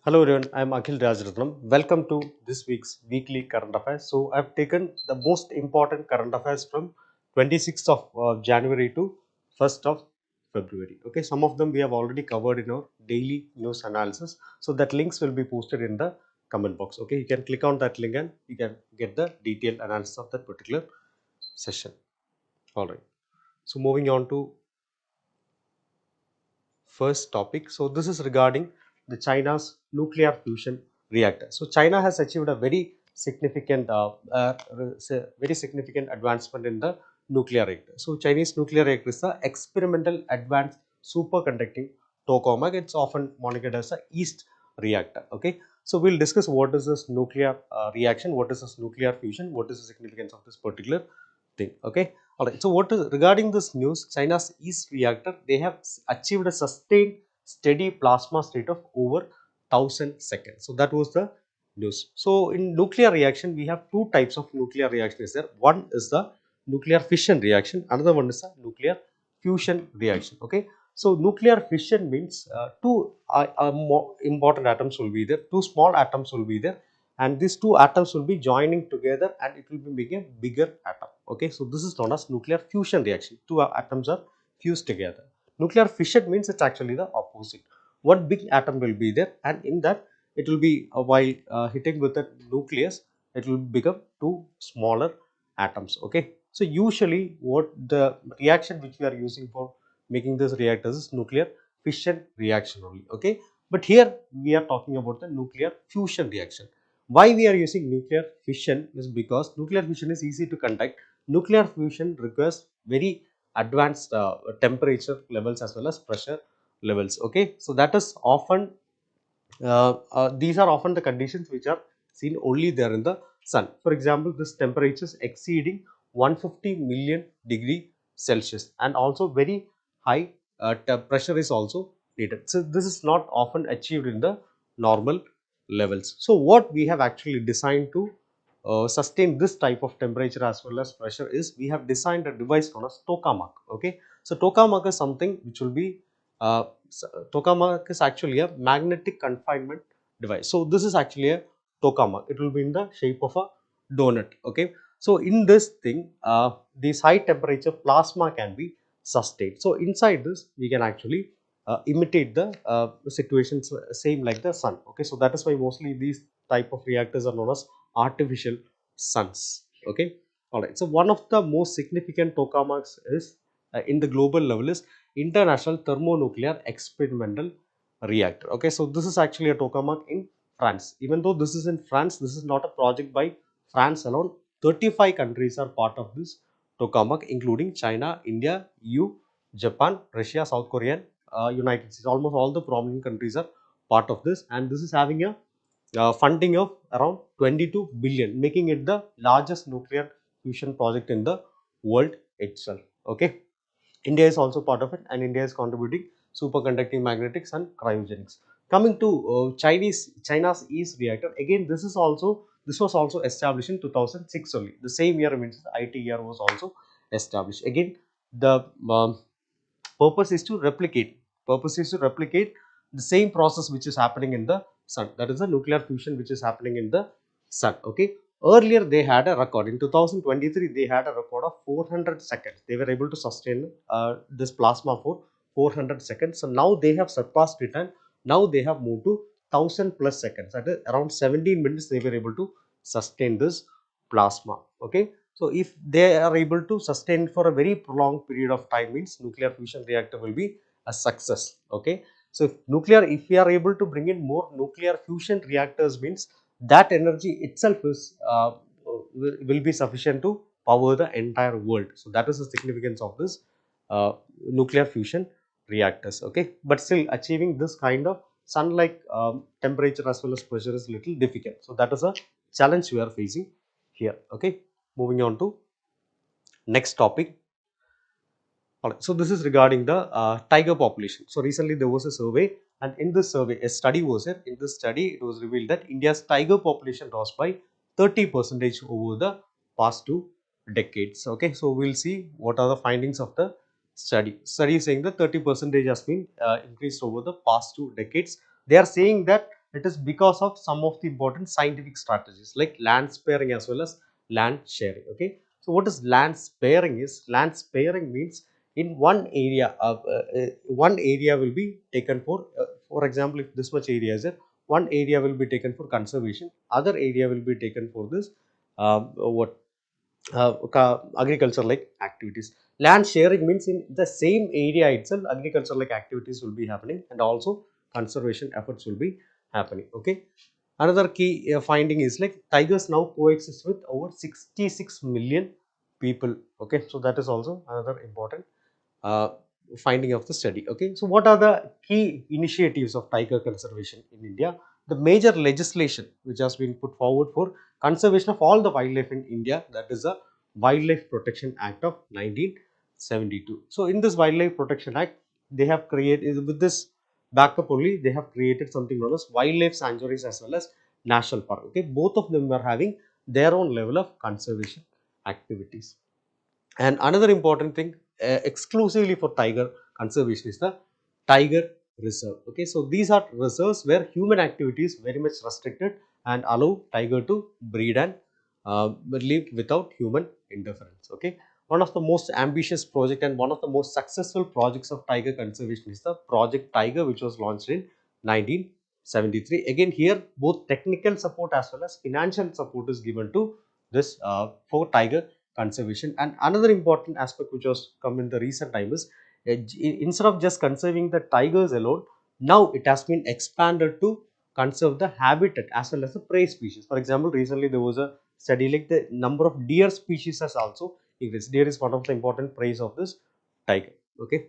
Hello everyone, I am Akhil Rajratnam. Welcome to this week's weekly current affairs. So I've taken the most important current affairs from 26th of January to 1st of February. Okay, some of them we have already covered in our daily news analysis. So that links will be posted in the comment box. Okay, you can click on that link and you can get the detailed analysis of that particular session. All right. So moving on to first topic. So this is regarding the China's nuclear fusion reactor. So China has achieved a very significant advancement in the nuclear reactor. So Chinese nuclear reactor is the experimental advanced superconducting tokamak. It's often monitored as a yeast reactor. Okay. So we'll discuss what is this nuclear reaction, what is this nuclear fusion, what is the significance of this particular thing. Okay. All right. So what is regarding this news? China's yeast reactor, they have achieved a sustained steady plasma state of over 1000 seconds. So that was the news. So in nuclear reaction, we have two types of nuclear reaction is there. One is the nuclear fission reaction. Another one is the nuclear fusion reaction. Okay. So nuclear fission means two more important atoms will be there. Two small atoms will be there, and these two atoms will be joining together and it will be making a bigger atom. Okay, so this is known as nuclear fusion reaction. Two atoms are fused together. Nuclear fission means it's actually the opposite. One big atom will be there, and in that it will be while hitting with the nucleus, it will become two smaller atoms. Okay, so usually what the reaction which we are using for making this reactors is nuclear fission reaction only. Okay, but here we are talking about the nuclear fusion reaction. Why we are using nuclear fission is because nuclear fission is easy to conduct. Nuclear fusion requires very advanced temperature levels as well as pressure levels. Okay, so that is often these are often the conditions which are seen only there in the sun. For example, this temperature is exceeding 150 million degree Celsius, and also very high pressure is also needed. So this is not often achieved in the normal levels. So what we have actually designed to sustain this type of temperature as well as pressure is we have designed a device known as tokamak. Okay, so tokamak is something which will be uh, tokamak is actually a magnetic confinement device. So this is actually a tokamak. It will be in the shape of a donut. Okay, so in this thing, this high temperature plasma can be sustained. So inside this, we can actually imitate the situations same like the sun. Okay, so that is why mostly these type of reactors are known as artificial suns. Okay, all right. So one of the most significant tokamaks is in the global level is International Thermonuclear Experimental Reactor. Okay, so this is actually a tokamak in France. Even though this is in France, this is not a project by France alone. 35 countries are part of this tokamak, including China, India, EU, Japan, Russia, South Korea, United States. Almost all the prominent countries are part of this, and this is having a funding of around 22 billion, making it the largest nuclear fusion project in the world itself. Okay, India is also part of it, and India is contributing superconducting magnetics and cryogenics. Coming to China's yeast reactor, again this was also established in 2006 only. The same year means the IT year was also established. Again, the purpose is to replicate the same process which is happening in the sun. That is the nuclear fusion which is happening in the sun. Okay, earlier they had a record in 2023. They had a record of 400 seconds. They were able to sustain this plasma for 400 seconds. So now they have surpassed it, and now they have moved to 1000 plus seconds. That is around 17 minutes they were able to sustain this plasma. Okay, so if they are able to sustain for a very prolonged period of time, means nuclear fusion reactor will be a success. Okay, so if we are able to bring in more nuclear fusion reactors, means that energy itself is will be sufficient to power the entire world. So that is the significance of this nuclear fusion reactors. Okay, but still achieving this kind of sun-like temperature as well as pressure is little difficult. So that is a challenge we are facing here. Okay, moving on to next topic. Alright, so this is regarding the tiger population. So recently there was a survey, and in this survey, a study was there. In this study, it was revealed that India's tiger population rose by 30% over the past 2 decades. Okay, so we'll see what are the findings of the study. Study is saying that 30% has been increased over the past 2 decades. They are saying that It is because of some of the important scientific strategies like land sparing as well as land sharing. Okay, so what is land sparing is, land sparing means in one area will be taken for example, if this much area is there, one area will be taken for conservation, other area will be taken for this what agriculture like activities. Land sharing means in the same area itself agriculture like activities will be happening and also conservation efforts will be happening. Okay, another key finding is like tigers now coexist with over 66 million people. Okay, so that is also another important uh, finding of the study. Okay, so what are the key initiatives of tiger conservation in India? The major legislation which has been put forward for conservation of all the wildlife in India, that is the Wildlife Protection Act of 1972. So in this Wildlife Protection Act, they have created, with this backup only, they have created something known as wildlife sanctuaries as well as national park. Okay, both of them are having their own level of conservation activities. And another important thing, exclusively for tiger conservation, is the tiger reserve. Okay, so these are reserves where human activity is very much restricted and allow tiger to breed and live without human interference. Okay, one of the most ambitious project and one of the most successful projects of tiger conservation is the Project Tiger, which was launched in 1973. Again, here both technical support as well as financial support is given to this for tiger conservation. And another important aspect which was come in the recent time is instead of just conserving the tigers alone, now it has been expanded to conserve the habitat as well as the prey species. For example, recently there was a study like the number of deer species has also increased. Deer is one of the important prey of this tiger. Okay,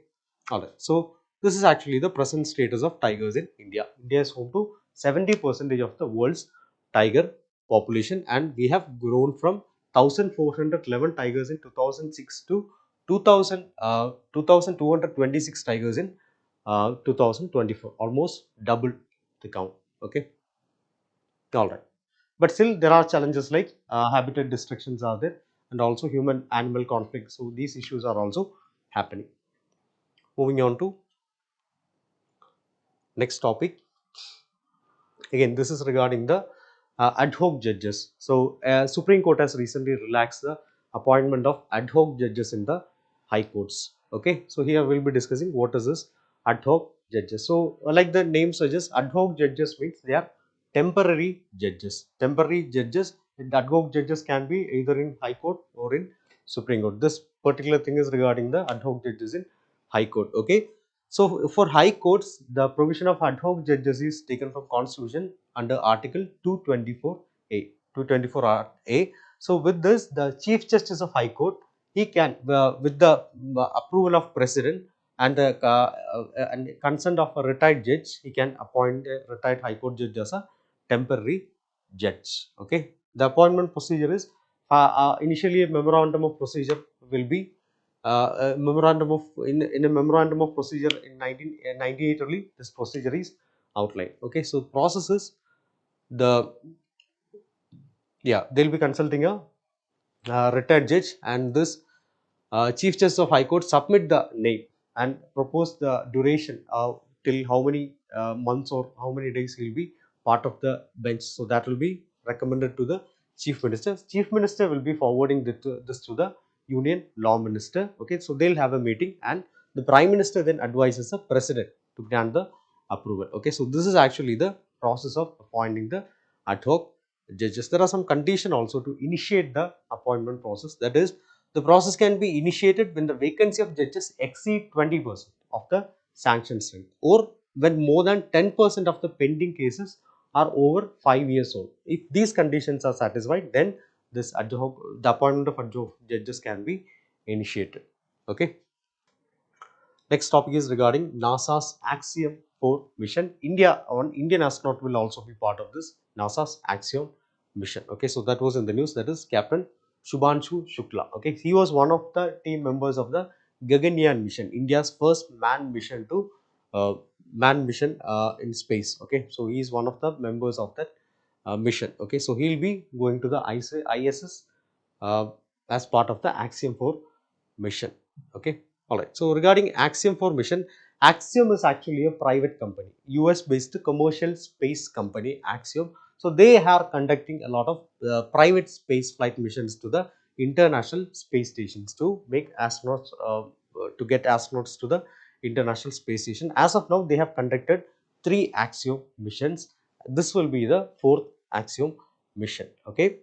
all right. So this is actually the present status of tigers in India. India is home to 70% of the world's tiger population, and we have grown from 1411 tigers in 2006 to 2226 tigers in 2024, almost double the count. Okay, all right. But still there are challenges like habitat destructions are there and also human animal conflict. So these issues are also happening. Moving on to next topic. Again, this is regarding the ad hoc judges. So, Supreme Court has recently relaxed the appointment of ad hoc judges in the high courts. Okay, so here we will be discussing what is this ad hoc judges. So, like the name suggests, ad hoc judges means they are temporary judges. Temporary judges, and ad hoc judges can be either in high court or in Supreme Court. This particular thing is regarding the ad hoc judges in high court. Okay, so for high courts, the provision of ad hoc judges is taken from Constitution under Article 224A. 224A. So with this, the Chief Justice of High Court, he can, with the approval of President and consent of a retired judge, he can appoint a retired High Court judge as a temporary judge. Okay. The appointment procedure is initially a memorandum of procedure will be memorandum of in a memorandum of procedure in 1998 only this procedure is outlined. Okay, so process is the they'll be consulting a retired judge, and this Chief Justice of High Court submit the name and propose the duration till how many months or how many days he will be part of the bench. So that will be recommended to the Chief Minister. Chief Minister will be forwarding this to the Union Law Minister. Okay, so they'll have a meeting and the Prime Minister then advises the President to grant the approval. Okay, so this is actually the process of appointing the ad hoc judges. There are some conditions also to initiate the appointment process. That is, the process can be initiated when the vacancy of judges exceed 20% of the sanction strength, or when more than 10% of the pending cases are over 5 years old. If these conditions are satisfied, then this ad hoc, the appointment of ad hoc judges can be initiated. Okay. Next topic is regarding NASA's Axiom 4 mission. Indian astronaut will also be part of this NASA's Axiom mission. Okay, so that was in the news. That is Captain Shubhanshu Shukla. Okay, he was one of the team members of the Gaganyaan mission, India's first manned mission to in space. Okay, so he is one of the members of that mission. Okay, so he will be going to the ISS uh, as part of the Axiom 4 mission. Okay, all right. So regarding Axiom 4 mission, Axiom is actually a private company, US based commercial space company, Axiom. So they are conducting a lot of private space flight missions to the international space stations to make astronauts, to get astronauts to the international space station. As of now, they have conducted 3 Axiom missions. This will be the 4th Axiom mission. Okay.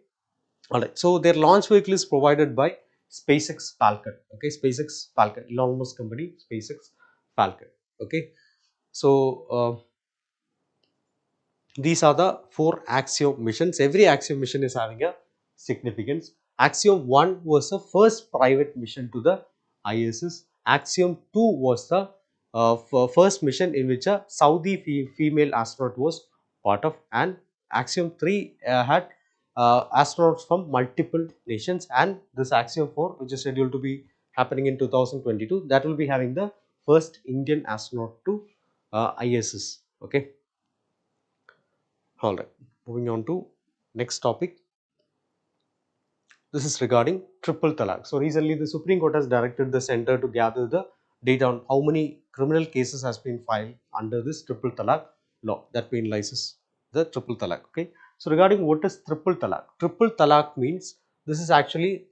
All right. So their launch vehicle is provided by SpaceX Falcon. Okay, SpaceX Falcon, Elon Musk company, SpaceX Falcon. Okay. So these are the 4 Axiom missions. Every Axiom mission is having a significance. Axiom 1 was the first private mission to the ISS. Axiom 2 was the first mission in which a Saudi female astronaut was part of, and Axiom 3 had astronauts from multiple nations, and this Axiom 4, which is scheduled to be happening in 2022, that will be having the first Indian astronaut to ISS. Okay. All right, moving on to next topic. This is regarding triple talaq. So recently the Supreme Court has directed the center to gather the data on how many criminal cases has been filed under this triple talaq law that penalizes the triple talaq. Okay. So regarding what is triple talaq? Triple talaq means this is actually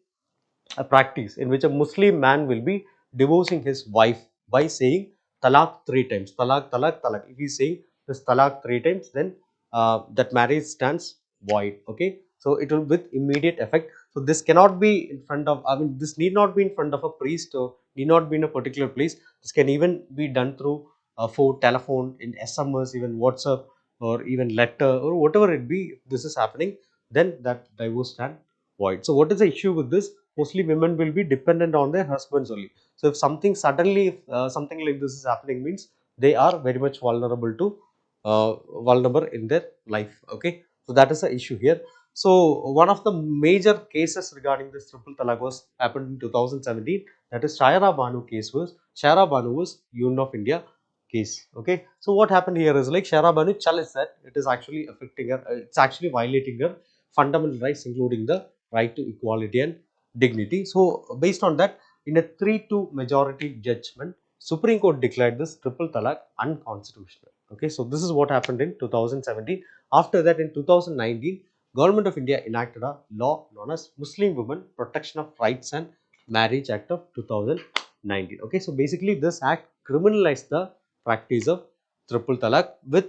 a practice in which a Muslim man will be divorcing his wife by saying talaq 3 times. Talaq, talaq, talaq. If he is saying this talaq 3 times, then that marriage stands void. Okay. So it will with immediate effect. So this cannot be in front of, I mean, this need not be in front of a priest or need not be in a particular place. This can even be done through phone, telephone, in SMS, even WhatsApp, or even letter, or whatever it be. If this is happening, then that divorce stand void. So what is the issue with this? Mostly women will be dependent on their husbands only. So if something suddenly, something like this is happening, means they are very much vulnerable to vulnerable in their life. Okay. So that is the issue here. So one of the major cases regarding this triple talaq was happened in 2017. That is Shaira Banu case was, Shaira Banu was Union of India case. Okay. So what happened here is like Shaira Banu challenged that it is actually affecting her, it's actually violating her fundamental rights, including the right to equality and dignity. So based on that, in a 3-2 majority judgment, Supreme Court declared this triple talaq unconstitutional. Okay, so this is what happened in 2017. After that, in 2019, Government of India enacted a law known as Muslim Women Protection of Rights and Marriage Act of 2019. Okay, so basically this act criminalized the practice of triple talaq with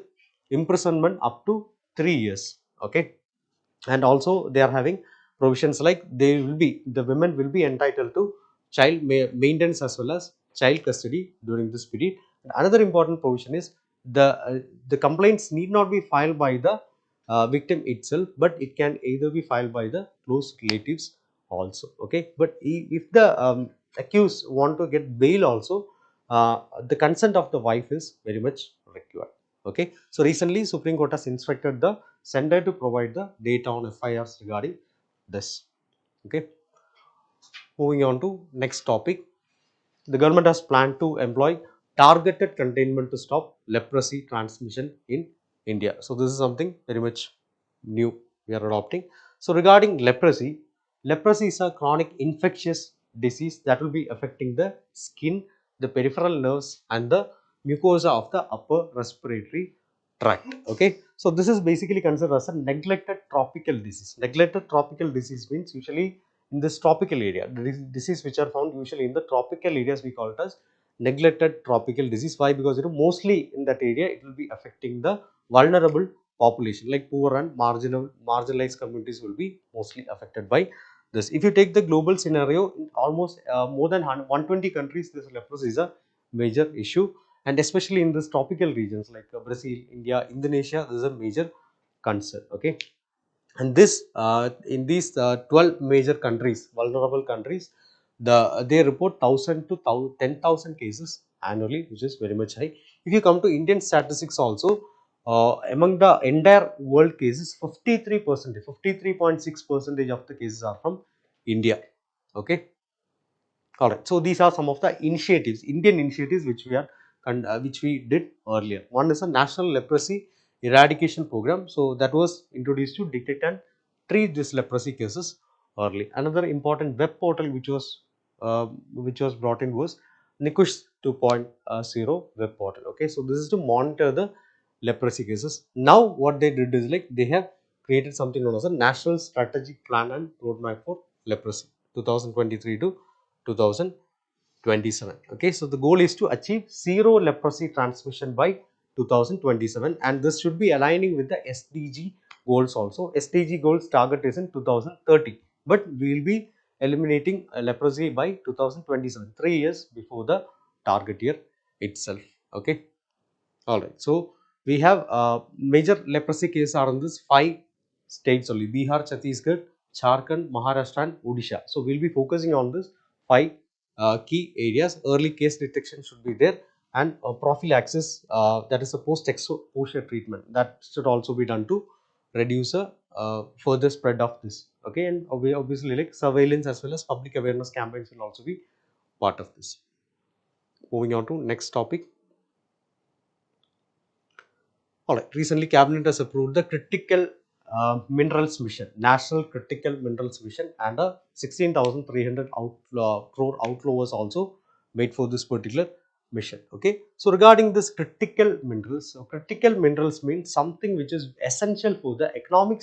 imprisonment up to 3 years. Okay, and also they are having provisions like they will be, the women will be entitled to child maintenance as well as child custody during this period. And another important provision is the complaints need not be filed by the victim itself, but it can either be filed by the close relatives also. Okay, but if the accused want to get bail also, the consent of the wife is very much required. Okay, so recently Supreme Court has instructed the center to provide the data on FIRs regarding this. Okay, moving on to next topic. The government has planned to employ targeted containment to stop leprosy transmission in India. So this is something very much new we are adopting. So regarding leprosy, leprosy is a chronic infectious disease that will be affecting the skin, the peripheral nerves, and the mucosa of the upper respiratory tract. Okay, so this is basically considered as a neglected tropical disease. Neglected tropical disease means usually in this tropical area, the disease which are found usually in the tropical areas, we call it as neglected tropical disease. Why? Because mostly in that area it will be affecting the vulnerable population, like poor and marginalized communities will be mostly affected by this. If you take the global scenario, in almost more than 120 countries, this leprosy is a major issue, and especially in this tropical regions like Brazil, India, Indonesia, this is a major concern. Okay, and this in these 12 major countries, vulnerable countries, they report 1000 to 10,000 cases annually, which is very much high. If you come to Indian statistics also, among the entire world cases, 53%, 53.6% of the cases are from India. Okay, all right. So these are some of the initiatives, Indian initiatives, which we did earlier. One is a national leprosy eradication program. So that was introduced to detect and treat these leprosy cases early. Another important web portal which was brought in was Nikush 2.0 web portal. Okay, so this is to monitor the leprosy cases. Now what they did is like they have created something known as a National Strategic Plan and Roadmap for Leprosy 2023 to 2027. Okay, so the goal is to achieve zero leprosy transmission by 2027, and this should be aligning with the SDG goals also. SDG goals target is in 2030, but we will be eliminating leprosy by 2027, 3 years before the target year itself. Okay. All right. So we have major leprosy cases are in this 5 states only: Bihar, Chhattisgarh, Jharkhand, Maharashtra, and Odisha. So we'll be focusing on this 5 key areas. Early case detection should be there, and prophylaxis, that is a post-exposure treatment, that should also be done to reduce a further spread of this. Okay, and obviously like surveillance as well as public awareness campaigns will also be part of this. Moving on to next topic. Alright, recently Cabinet has approved the Critical Minerals Mission, National Critical Minerals Mission, and a 16,300 crore outflow was also made for this particular mission. Okay, so regarding this critical minerals, so critical minerals means something which is essential for the economic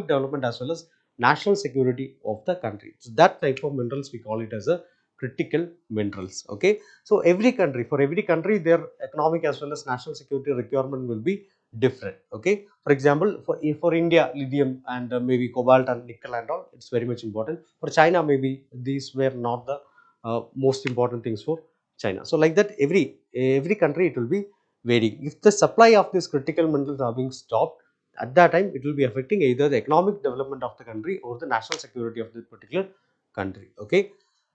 development as well as national security of the country. So that type of minerals we call it as a critical minerals. Okay, so for every country, their economic as well as national security requirement will be different. Okay, for example, for India, lithium and maybe cobalt and nickel and all, it's very much important. For China, maybe these were not the most important things for China. So like that, every country it will be varying. If the supply of these critical minerals are being stopped, at that time it will be affecting either the economic development of the country or the national security of the particular country. Okay,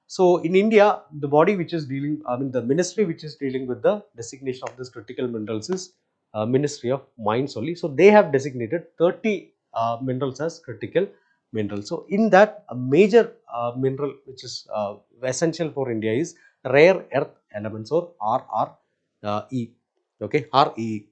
so in India, the body which is dealing, I mean the ministry which is dealing with the designation of this critical minerals is Ministry of Mines only. So they have designated 30 minerals as critical minerals. So in that, a major mineral which is essential for India is rare earth elements, or RRE. Okay, RE.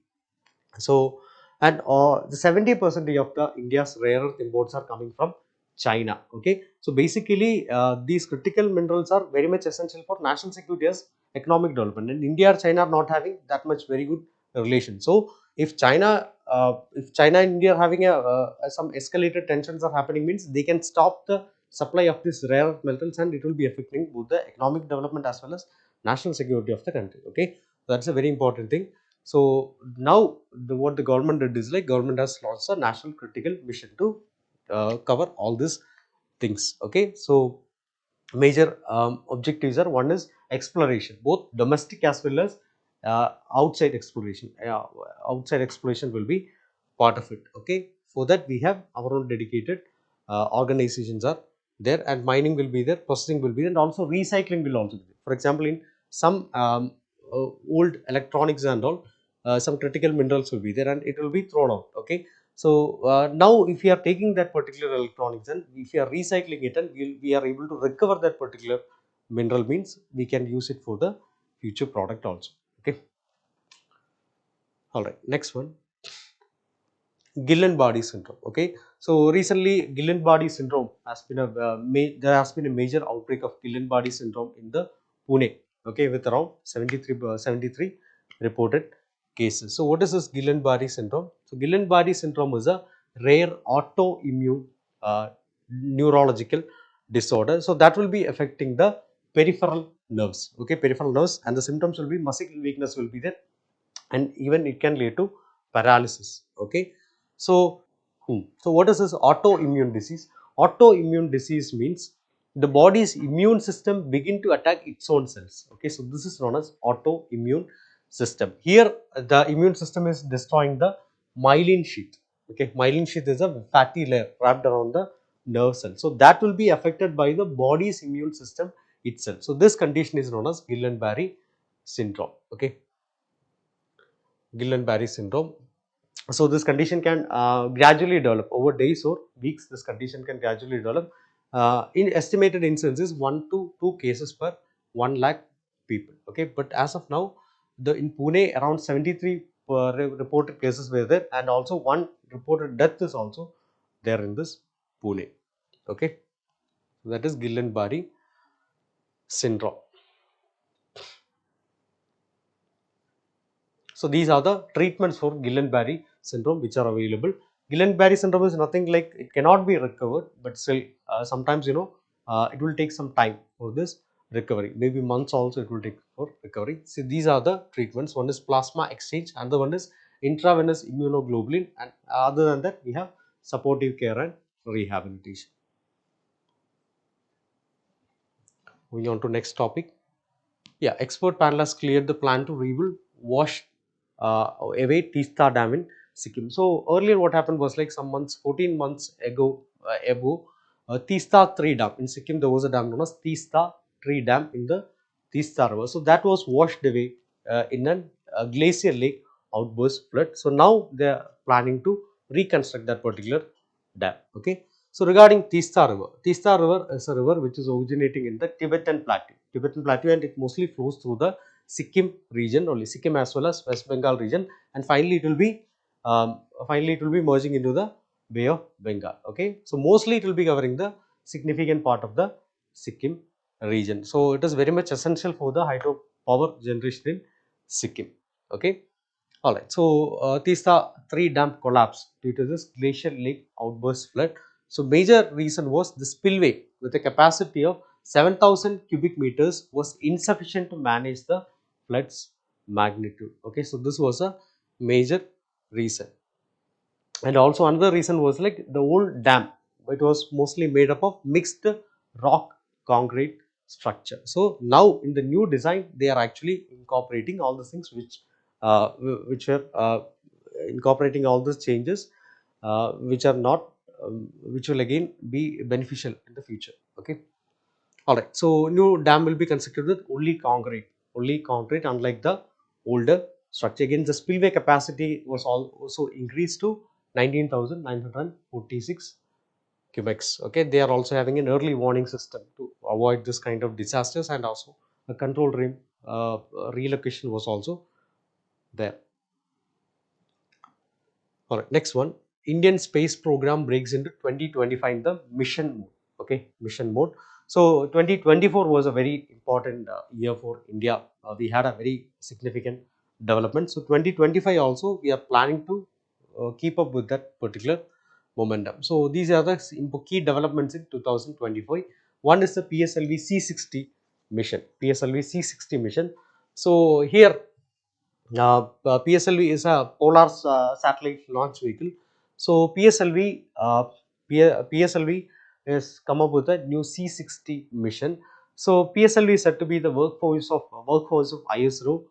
So, and the 70% of the India's rare earth imports are coming from China. Okay, so basically these critical minerals are very much essential for national security as economic development, and India and China are not having that much very good relation. So if China and India are having some escalated tensions are happening, means they can stop the supply of these rare earth metals, and it will be affecting both the economic development as well as national security of the country. Okay, that's a very important thing. So now what the government did is like government has launched a national critical mission to cover all these things. Okay, so major objectives are: one is exploration, both domestic as well as outside exploration. Outside exploration will be part of it. Okay, for that we have our own dedicated organizations are there, and mining will be there, processing will be there, and also recycling will also be there. For example, in some old electronics and all, some critical minerals will be there and it will be thrown out. Okay, so now if we are taking that particular electronics and if we are recycling it, and we are able to recover that particular mineral, means we can use it for the future product also. Okay, all right, next one, Guillain-Barré syndrome. Okay, so recently Guillain-Barré syndrome has been there has been a major outbreak of Guillain-Barré syndrome in the Pune. Okay, with around 73 reported cases. So what is this Guillain-Barré syndrome? So Guillain-Barré syndrome is a rare autoimmune neurological disorder. So that will be affecting the peripheral nerves. Okay, peripheral nerves, and the symptoms will be muscle weakness will be there, and even it can lead to paralysis. Okay, so so what is this autoimmune disease? Autoimmune disease means the body's immune system begin to attack its own cells. Okay, so this is known as autoimmune system. Here the immune system is destroying the myelin sheath. Okay, myelin sheath is a fatty layer wrapped around the nerve cell, so that will be affected by the body's immune system itself. So this condition is known as Guillain-Barré syndrome. Okay, Guillain-Barré syndrome. So this condition can gradually develop over days or weeks. This condition can gradually develop. In estimated instances, 1 to 2 cases per 1 lakh people. Okay, but as of now, in Pune around 73 reported cases were there, and also one reported death is also there in this Pune. Okay, that is Guillain-Barré syndrome. So these are the treatments for Guillain-Barré syndrome which are available. Guillain-Barré syndrome is nothing like, it cannot be recovered, but still sometimes it will take some time for this recovery, maybe months also it will take for recovery. So these are the treatments. One is plasma exchange, another one is intravenous immunoglobulin, and other than that we have supportive care and rehabilitation. Moving on to next topic. Yeah, expert panel has cleared the plan to rebuild wash away Tista Dam in Sikkim. So earlier what happened was, like some months, 14 months ago, Tista 3 Dam in Sikkim, there was a dam known as Tista 3 Dam in the Tista River. So that was washed away in a glacier lake outburst flood. So now they are planning to reconstruct that particular dam. Okay. So regarding Tista River is a river which is originating in the Tibetan Plateau, and it mostly flows through the Sikkim region only, Sikkim as well as West Bengal region, and finally it will be merging into the Bay of Bengal. Okay, so mostly it will be covering the significant part of the Sikkim region. So it is very much essential for the hydropower generation in Sikkim. Okay. Alright, so Tista 3 dam collapsed due to this glacial lake outburst flood. So major reason was the spillway with a capacity of 7,000 cubic meters was insufficient to manage the flood's magnitude. Okay, so this was a major reason. And also another reason was, like, the old dam, it was mostly made up of mixed rock concrete structure. So now in the new design they are actually incorporating all the things which are incorporating all these changes which are not which will again be beneficial in the future. Okay. All right, so new dam will be constructed with only concrete, unlike the older structure. Again, the spillway capacity was also increased to 19,946 cubics. Okay, they are also having an early warning system to avoid this kind of disasters, and also a control room relocation was also there. All right, next one. Indian space program breaks into 2025 in the mission mode. Okay, mission mode. So 2024 was a very important year for India. We had a very significant development. So 2025 also we are planning to keep up with that particular momentum. So these are the key developments in 2025. One is the PSLV C60 mission. PSLV C60 mission. So here PSLV is a polar satellite launch vehicle. So PSLV is come up with a new C60 mission. So PSLV is said to be the workforce of ISRO.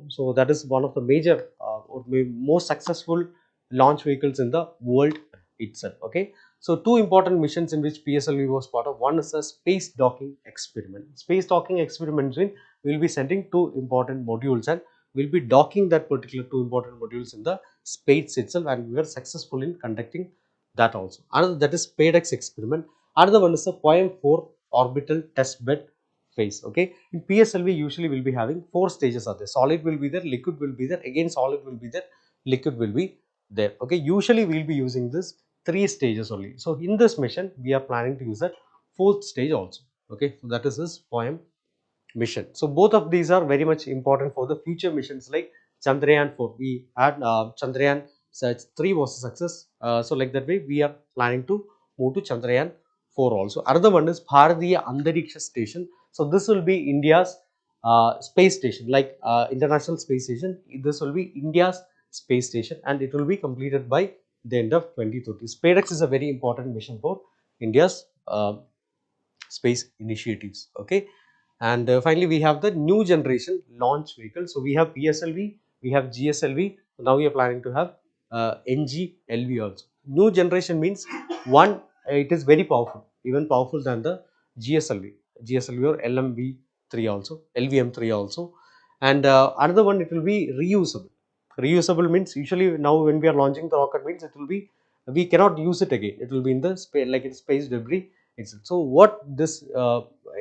So that is one of the major or most successful launch vehicles in the world itself. Okay. So two important missions in which PSLV was part of. One is a space docking experiment. Space docking experiments mean we will be sending two important modules, and we will be docking that particular two important modules in the space itself, and we were successful in conducting that also. Another, that is SpaceX experiment. Another one is the Poem 4 orbital test bed phase. Okay, in PSLV usually will be having four stages are there. Solid will be there, liquid will be there, again solid will be there, liquid will be there. Okay, usually we will be using this three stages only. So in this mission we are planning to use that fourth stage also. Okay, so that is this Poem mission. So both of these are very much important for the future missions like Chandrayaan 4. We had Chandrayaan 3 was a success. So like that way we are planning to move to Chandrayaan 4 also. Another one is Bharatiya Antariksha Station. So this will be India's space station, like International Space Station. This will be India's space station, and it will be completed by the end of 2030. SpaceX is a very important mission for India's space initiatives. Okay. And finally we have the new generation launch vehicle. So we have PSLV, we have GSLV. Now we are planning to have NGLV also. New generation means one, it is very powerful, even powerful than the GSLV or LMV3 also, LVM3 also. And another one, it will be reusable. Reusable means usually now when we are launching the rocket means it will be, we cannot use it again. It will be in the space, like it's space debris itself. So what this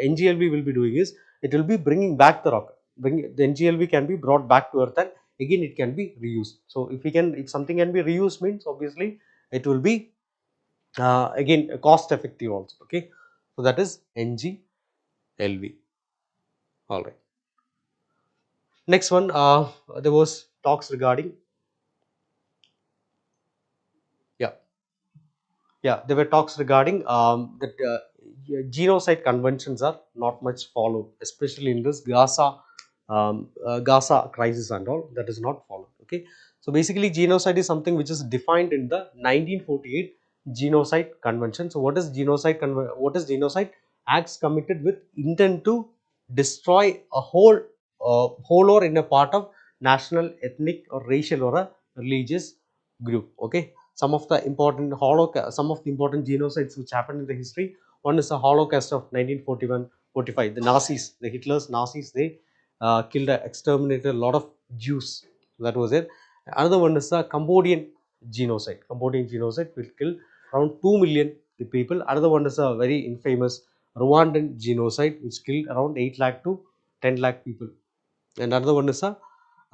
NGLV will be doing is, it will be bringing back the rocket. The NGLV can be brought back to Earth, and again it can be reused. So if something can be reused means obviously it will be again cost effective also. Okay, so that is NGLV. All right. Next one, there was talks regarding, yeah, there were talks regarding that genocide conventions are not much followed, especially in this Gaza crisis and all, that is not followed. Okay, so basically genocide is something which is defined in the 1948 Genocide Convention. So what is genocide? What is genocide? Acts committed with intent to destroy a whole or in a part of national, ethnic, or racial or a religious group. Okay, some of the important genocides which happened in the history. One is the Holocaust of 1941-45. The Nazis, the Hitler's Nazis, they killed, exterminated a lot of Jews. That was it. Another one is the Cambodian genocide. Cambodian genocide will kill around 2 million people. Another one is a very infamous Rwandan genocide, which killed around 8 lakh to 10 lakh people. And another one is a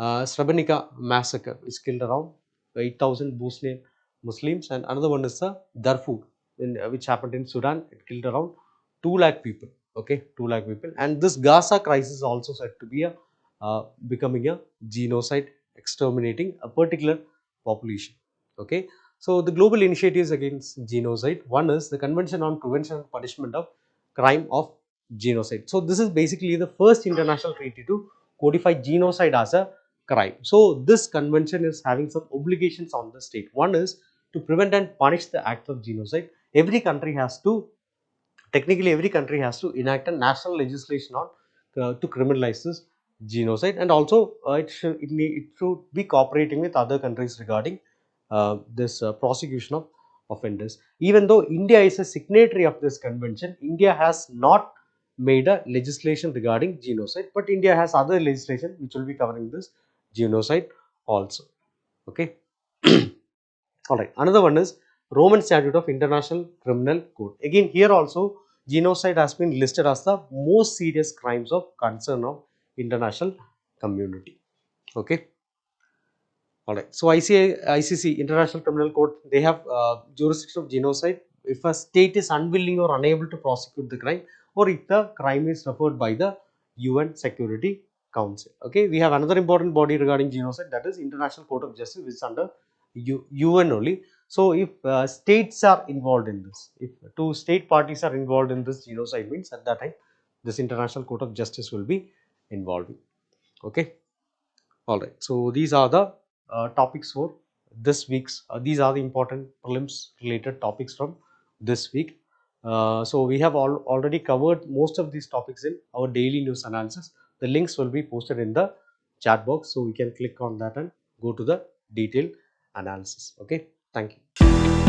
Srebrenica massacre, which killed around 8,000 Bosnian Muslims. And another one is the Darfur, which happened in Sudan. It killed around 2 lakh people. Okay, 2 lakh people. And this Gaza crisis is also said to be a becoming a genocide, exterminating a particular population. Okay, so the global initiatives against genocide. One is the Convention on Prevention and Punishment of Crime of Genocide. So this is basically the first international treaty to codify genocide as a crime. So this convention is having some obligations on the state. One is to prevent and punish the act of genocide. Every country has to, technically every country has to enact a national legislation on to criminalize this genocide, and also it should be cooperating with other countries regarding this prosecution of offenders. Even though India is a signatory of this convention, India has not made a legislation regarding genocide, but India has other legislation which will be covering this genocide also. Okay. All right. Another one is Roman Statute of International Criminal Code. Again, here also genocide has been listed as the most serious crimes of concern of international community. Okay. All right. So ICC, International Criminal Court, they have jurisdiction of genocide if a state is unwilling or unable to prosecute the crime, or if the crime is referred by the UN Security Council. Okay. We have another important body regarding genocide, that is International Court of Justice, which is under UN only. So if states are involved in this, if two state parties are involved in this genocide, means at that time this International Court of Justice will be involving. Okay. All right. So these are the topics for this week's. These are the important prelims related topics from this week. So we have already covered most of these topics in our daily news analysis. The links will be posted in the chat box, so we can click on that and go to the detailed analysis. Okay. Thank you.